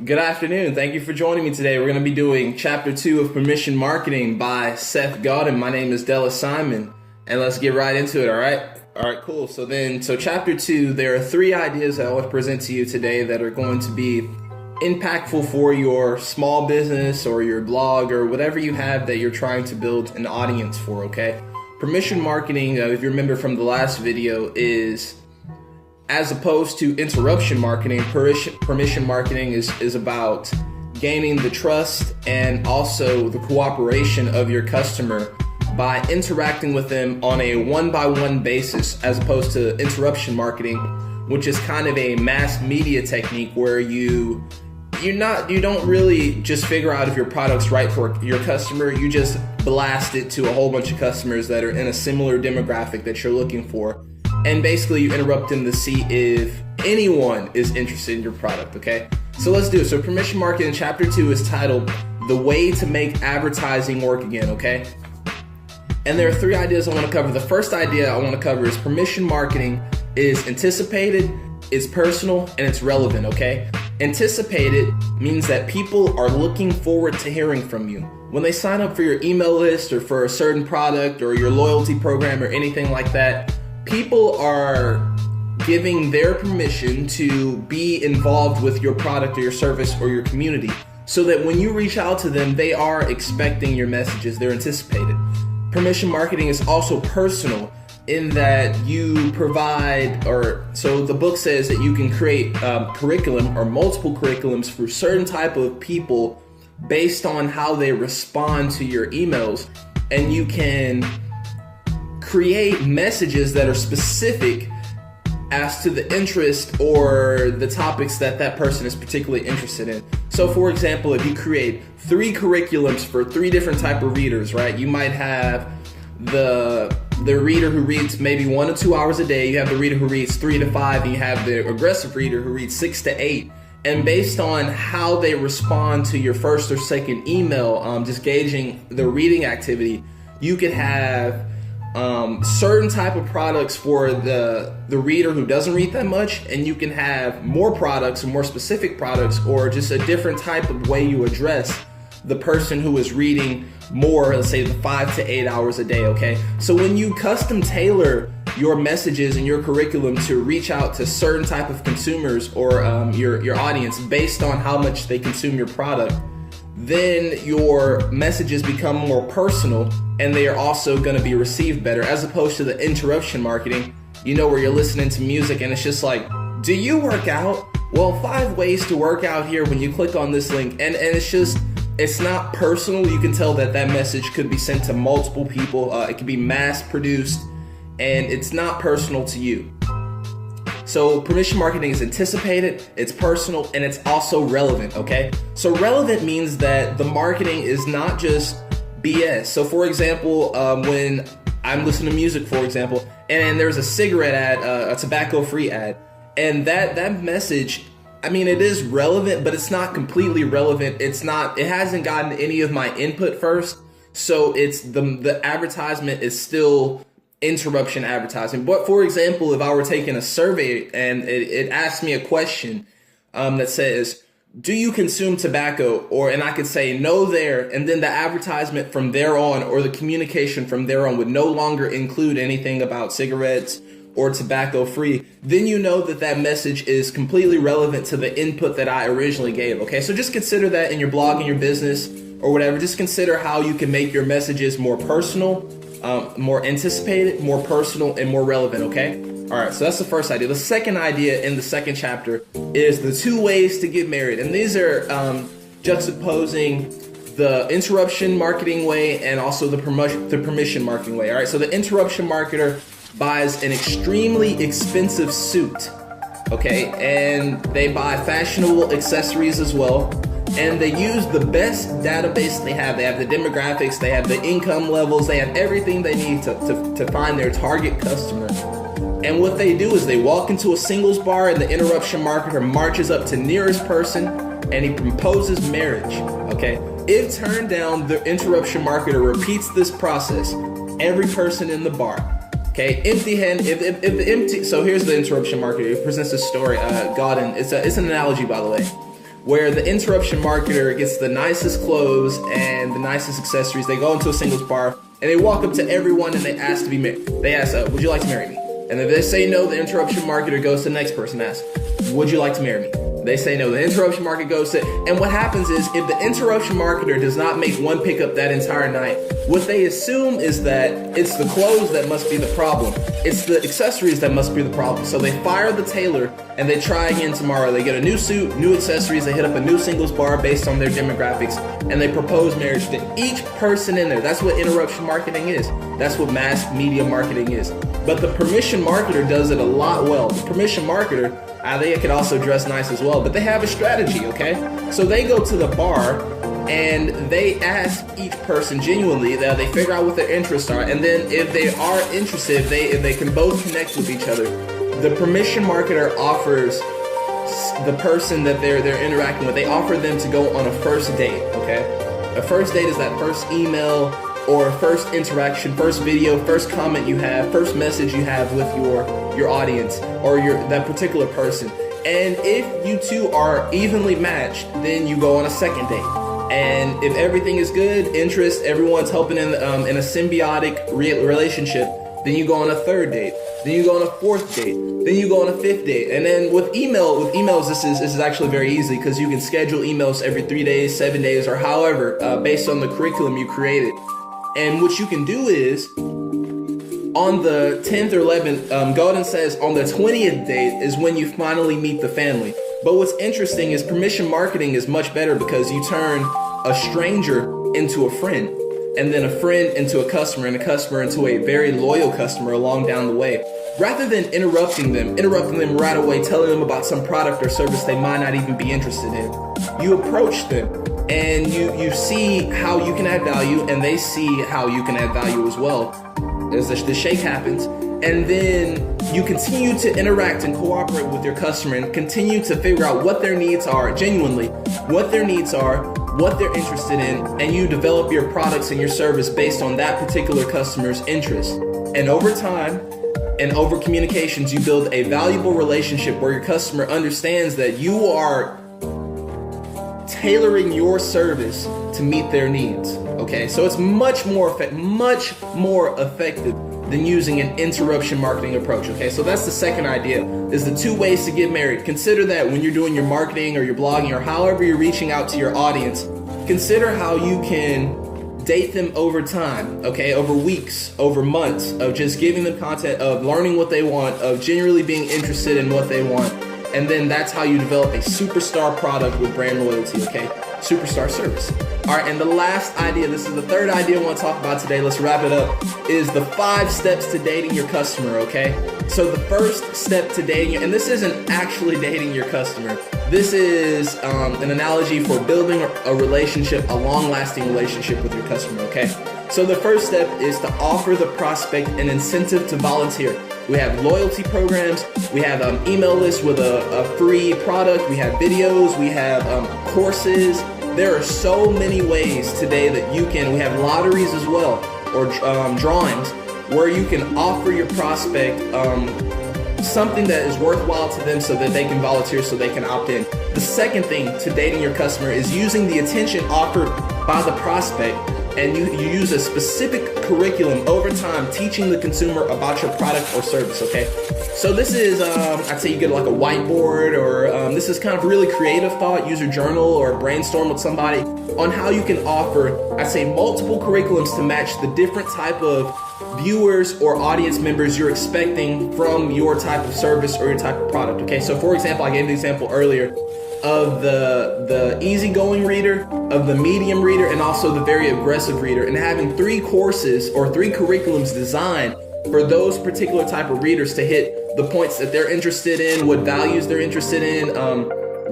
Good afternoon. Thank you for joining me today. We're going to be doing Chapter 2 of Permission Marketing by Seth Godin. My name is Della Simon, and let's get right into it, all right? All right, cool. So Chapter 2, there are 3 ideas I want to present to you today that are going to be impactful for your small business or your blog or whatever you have that you're trying to build an audience for, okay? Permission marketing, if you remember from the last video, is as opposed to interruption marketing. Permission marketing is about gaining the trust and also the cooperation of your customer by interacting with them on a one-by-one basis, as opposed to interruption marketing, which is kind of a mass media technique where you don't really just figure out if your product's right for your customer. You just blast it to a whole bunch of customers that are in a similar demographic that you're looking for. And basically you interrupt them to see if anyone is interested in your product, okay? So let's do it. So Permission Marketing Chapter 2 is titled The Way to Make Advertising Work Again, okay? And there are 3 ideas I want to cover. The first idea I want to cover is permission marketing is anticipated, it's personal, and it's relevant, okay? Anticipated means that people are looking forward to hearing from you. When they sign up for your email list or for a certain product or your loyalty program or anything like that, people are giving their permission to be involved with your product or your service or your community, so that when you reach out to them, they are expecting your messages, they're anticipated. Permission marketing is also personal in that you provide, so the book says that you can create curriculum or multiple curriculums for certain type of people based on how they respond to your emails, and you can create messages that are specific as to the interest or the topics that that person is particularly interested in. So for example, if you create 3 curriculums for 3 different type of readers, right? You might have the reader who reads maybe 1 to 2 hours a day, you have the reader who reads 3 to 5, and you have the aggressive reader who reads 6 to 8. And based on how they respond to your first or second email, just gauging the reading activity, you could have certain type of products for the reader who doesn't read that much, and you can have more products and more specific products, or just a different type of way you address the person who is reading more, let's say the 5 to 8 hours a day, okay? So when you custom tailor your messages and your curriculum to reach out to certain type of consumers or your audience based on how much they consume your product, then your messages become more personal, and they are also going to be received better, as opposed to the interruption marketing, where you're listening to music and it's just like, do you work out? Well, 5 ways to work out here when you click on this link. And it's not personal. You can tell that message could be sent to multiple people. It could be mass produced, and it's not personal to you. So permission marketing is anticipated, it's personal, and it's also relevant, okay? So relevant means that the marketing is not just BS. So for example, when I'm listening to music, for example, and there's a cigarette ad, a tobacco-free ad, and that message, it is relevant, but it's not completely relevant. It hasn't gotten any of my input first, so it's the advertisement is still interruption advertising. But for example, if I were taking a survey and it asked me a question that says, do you consume tobacco? And I could say no there, and then the advertisement from there on, or the communication from there on, would no longer include anything about cigarettes or tobacco free, then you know that message is completely relevant to the input that I originally gave, okay? So just consider that in your blog and your business or whatever. Just consider how you can make your messages more personal, more anticipated, more personal, and more relevant, okay? All right, so that's the first idea. The second idea in the second chapter is the 2 ways to get married. And these are juxtaposing the interruption marketing way and also the permission marketing way. All right, so the interruption marketer buys an extremely expensive suit, okay? And they buy fashionable accessories as well. And they use the best database they have. They have the demographics, they have the income levels, they have everything they need to find their target customer. And what they do is they walk into a singles bar, and the interruption marketer marches up to nearest person and he proposes marriage, okay? If turned down, the interruption marketer repeats this process. Every person in the bar, okay? Empty hand, if empty, so here's the interruption marketer. He presents a story, Godin, it's an analogy, by the way. where the interruption marketer gets the nicest clothes and the nicest accessories. They go into a singles bar and they walk up to everyone and they ask to be married. They ask, would you like to marry me? And if they say no, the interruption marketer goes to the next person and asks, would you like to marry me? They say no. The interruption marketer goes to, and what happens is if the interruption marketer does not make one pickup that entire night, what they assume is that it's the clothes that must be the problem. It's the accessories that must be the problem. So they fire the tailor and they try again tomorrow. They get a new suit, new accessories, they hit up a new singles bar based on their demographics, and they propose marriage to each person in there. That's what interruption marketing is. That's what mass media marketing is. But the permission marketer does it a lot well. The permission marketer, they could also dress nice as well, but they have a strategy, okay? So they go to the bar and they ask each person genuinely, they figure out what their interests are, and then if they are interested, if they can both connect with each other, the permission marketer offers the person that they're interacting with, they offer them to go on a first date, okay? A first date is that first email or first interaction, first video, first comment you have, first message you have with your audience or that particular person. And if you two are evenly matched, then you go on a second date. And if everything is good, interest, everyone's helping in a symbiotic relationship, then you go on a third date. Then you go on a fourth date. Then you go on a fifth date. And then with emails, this is actually very easy because you can schedule emails every 3 days, 7 days, or however, based on the curriculum you created. And what you can do is, on the 10th or 11th, Golden says on the 20th date is when you finally meet the family. But what's interesting is permission marketing is much better because you turn a stranger into a friend, and then a friend into a customer, and a customer into a very loyal customer along down the way. Rather than interrupting them right away, telling them about some product or service they might not even be interested in, you approach them and you see how you can add value, and they see how you can add value as well as the shake happens. And then you continue to interact and cooperate with your customer and continue to figure out what their needs are, genuinely, what their needs are, what they're interested in, and you develop your products and your service based on that particular customer's interest. And over time and over communications, you build a valuable relationship where your customer understands that you are tailoring your service to meet their needs. Okay, so it's much more effective than using an interruption marketing approach. Okay, so that's the second idea, is the 2 ways to get married. Consider that when you're doing your marketing or your blogging or however you're reaching out to your audience, consider how you can date them over time, okay, over weeks, over months, of just giving them content, of learning what they want, of genuinely being interested in what they want. And then that's how you develop a superstar product with brand loyalty, okay? Superstar service. All right, and the last idea, this is the third idea I want to talk about today, let's wrap it up, is the 5 steps to dating your customer, okay? So the first step to dating, and this isn't actually dating your customer, this is an analogy for building a relationship, a long-lasting relationship with your customer, okay? So the first step is to offer the prospect an incentive to volunteer. We have loyalty programs, we have email lists with a free product, we have videos, we have courses. There are so many ways today that we have lotteries as well, or drawings, where you can offer your prospect something that is worthwhile to them so that they can volunteer, so they can opt in. The second thing to dating your customer is using the attention offered by the prospect, and you use a specific curriculum over time teaching the consumer about your product or service, okay? So this is, I'd say you get like a whiteboard, or this is kind of really creative thought, use a journal or brainstorm with somebody on how you can offer, I'd say, multiple curriculums to match the different type of viewers or audience members you're expecting from your type of service or your type of product, okay? So for example, I gave the example earlier of the easygoing reader, of the medium reader, and also the very aggressive reader, and having 3 courses or 3 curriculums designed for those particular type of readers to hit the points that they're interested in, what values they're interested in,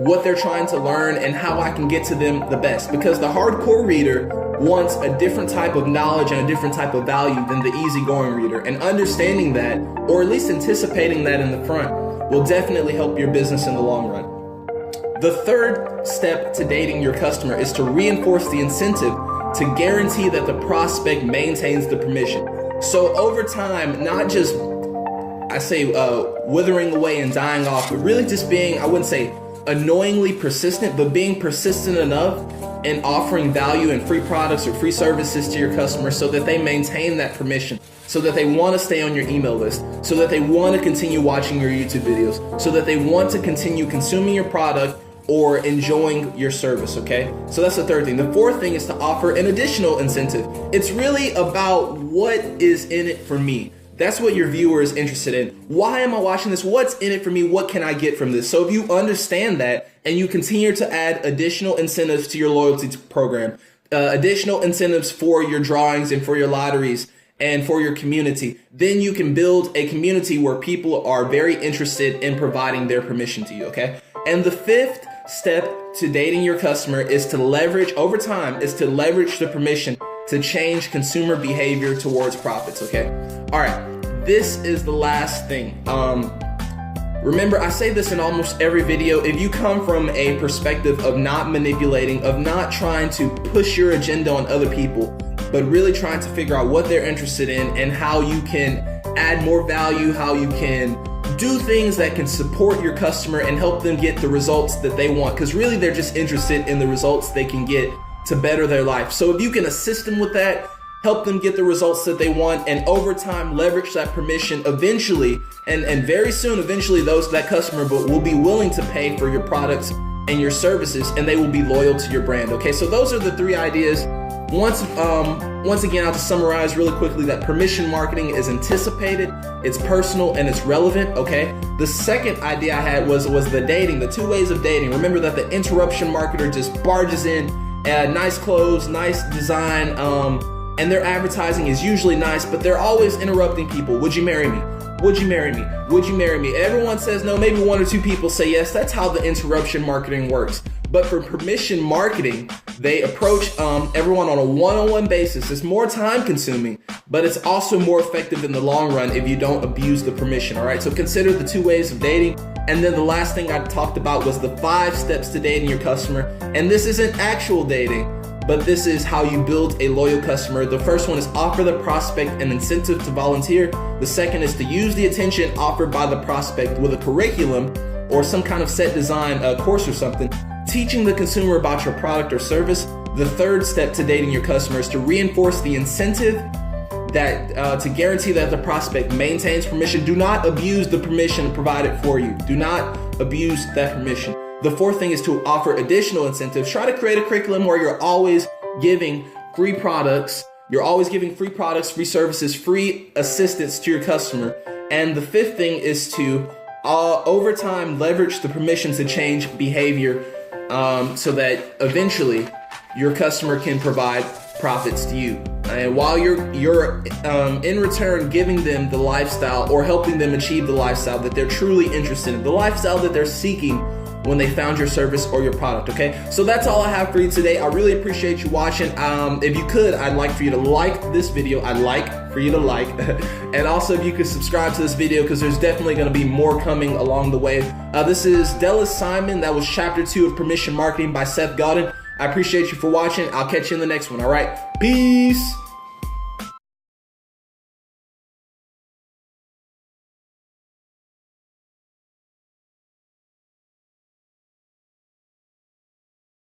what they're trying to learn, and how I can get to them the best. Because the hardcore reader wants a different type of knowledge and a different type of value than the easygoing reader. And understanding that, or at least anticipating that in the front, will definitely help your business in the long run. The third step to dating your customer is to reinforce the incentive to guarantee that the prospect maintains the permission. So over time, not just, I say, withering away and dying off, but really just being, I wouldn't say annoyingly persistent, but being persistent enough in offering value and free products or free services to your customers so that they maintain that permission, so that they want to stay on your email list, so that they want to continue watching your YouTube videos, so that they want to continue consuming your product or enjoying your service, okay? So that's the third thing. The fourth thing is to offer an additional incentive. It's really about what is in it for me. That's what your viewer is interested in. Why am I watching this? What's in it for me? What can I get from this? So if you understand that and you continue to add additional incentives to your loyalty program, additional incentives for your drawings and for your lotteries and for your community, then you can build a community where people are very interested in providing their permission to you, okay? And the fifth step to dating your customer is to leverage, over time, is to leverage the permission to change consumer behavior towards profits, okay? All right, this is the last thing. Remember, I say this in almost every video. If you come from a perspective of not manipulating, of not trying to push your agenda on other people, but really trying to figure out what they're interested in and how you can add more value, how you can do things that can support your customer and help them get the results that they want, because really they're just interested in the results they can get to better their life. So if you can assist them with that, help them get the results that they want, and over time leverage that permission, eventually and very soon, eventually that customer will be willing to pay for your products and your services, and they will be loyal to your brand. Okay, so those are the three ideas. Once again, I'll just summarize really quickly that permission marketing is anticipated, it's personal, and it's relevant, okay? The second idea I had was the dating, the two ways of dating. Remember that the interruption marketer just barges in, nice clothes, nice design, and their advertising is usually nice, but they're always interrupting people. Would you marry me? Would you marry me? Would you marry me? Everyone says no, maybe one or two people say yes. That's how the interruption marketing works. But for permission marketing, they approach everyone on a one-on-one basis. It's more time consuming, but it's also more effective in the long run if you don't abuse the permission, all right? So consider the two ways of dating. And then the last thing I talked about was the 5 steps to dating your customer. And this isn't actual dating, but this is how you build a loyal customer. The first one is offer the prospect an incentive to volunteer. The second is to use the attention offered by the prospect with a curriculum or some kind of set design course or something, teaching the consumer about your product or service. The third step to dating your customer is to reinforce the incentive that to guarantee that the prospect maintains permission. Do not abuse the permission provided for you. Do not abuse that permission. The fourth thing is to offer additional incentives. Try to create a curriculum where you're always giving free products. You're always giving free products, free services, free assistance to your customer. And the fifth thing is to, over time, leverage the permission to change behavior so that eventually your customer can provide profits to you. And while you're in return giving them the lifestyle or helping them achieve the lifestyle that they're truly interested in, the lifestyle that they're seeking when they found your service or your product, okay? So that's all I have for you today. I really appreciate you watching. If you could, I'd like for you to like this video. I'd like for you to like. And also if you could subscribe to this video, because there's definitely gonna be more coming along the way. This is Dallas Simon. That was chapter 2 of Permission Marketing by Seth Godin. I appreciate you for watching. I'll catch you in the next one, all right? Peace.